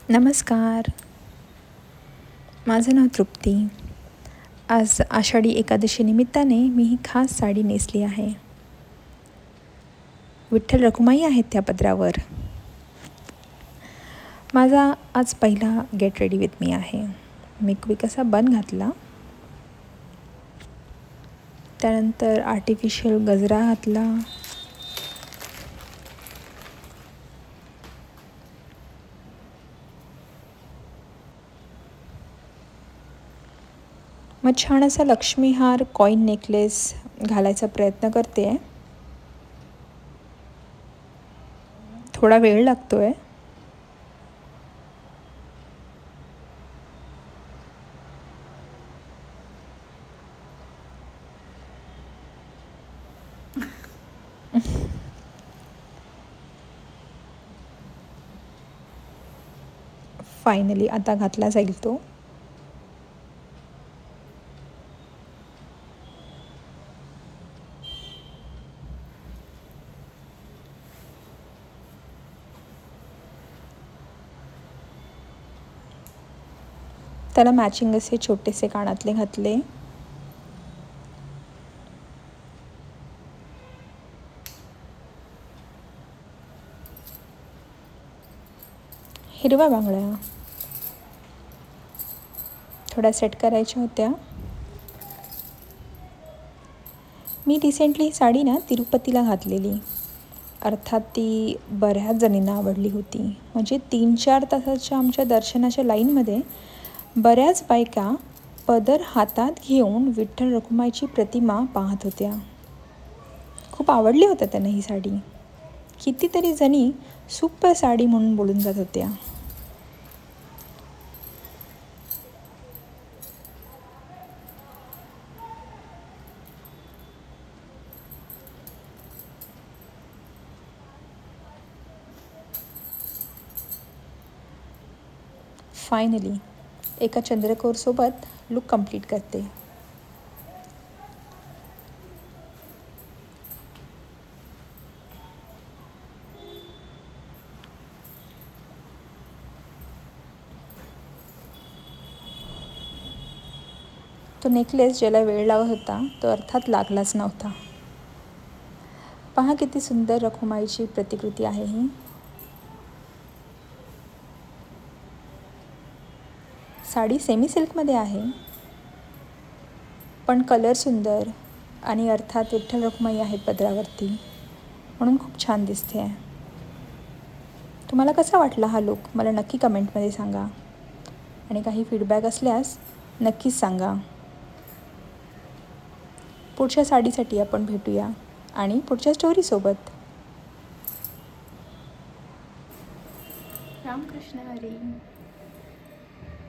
नमस्कार. माझं नाव तृप्ती. आज आषाढी एकादशी निमित्ताने मी ही खास साडी नेसली आहे. विठ्ठल रखुमाई आहेत त्या पदरावर. माझा आज पहिला गेट रेडी विथ मी आहे. मी क्विक असा बन घातला, त्यानंतर आर्टिफिशियल गजरा घातला, मग छान असा लक्ष्मी हार कॉईन नेकलेस घालायचा प्रयत्न करते आहे. थोडा वेळ लागतो आहे. फायनली आता घातला जाईल तो. त्याला मॅचिंग असे छोटेसे कानातले घातले. हिरव्या बांगड्या थोड्या सेट करायच्या होत्या. मी रिसेंटली ही साडी ना तिरुपतीला घातलेली. अर्थात ती बऱ्याच जणींना आवडली होती. म्हणजे 3-4 तासाच्या आमच्या दर्शनाच्या लाईनमध्ये बऱ्याच बायका पदर हातात घेऊन विठ्ठल रखुमाईची प्रतिमा पाहत होत्या. खूप आवडली होत्या त्यांना ही साडी. कितीतरी जणी सुपर साडी म्हणून बोलून जात होत्या. फायनली एका चंद्रकोरसोबत लुक कंप्लीट करते. तो नेकलेस ज्याला वेळ लागत होता तो अर्थात लागलाच नव्हता. पहा किती सुंदर रखुमाईची प्रतिकृती आहे ही. साडी सेमी सिल्कमध्ये आहे, पण कलर सुंदर आणि अर्थात विठ्ठल रखुमाई आहेत पदरावरती, म्हणून खूप छान दिसते आहे. तुम्हाला कसा वाटला हा लुक मला नक्की कमेंटमध्ये सांगा आणि काही फीडबॅक असल्यास नक्कीच सांगा. पुढच्या साडीसाठी आपण भेटूया आणि पुढच्या स्टोरीसोबत. रामकृष्ण हरी.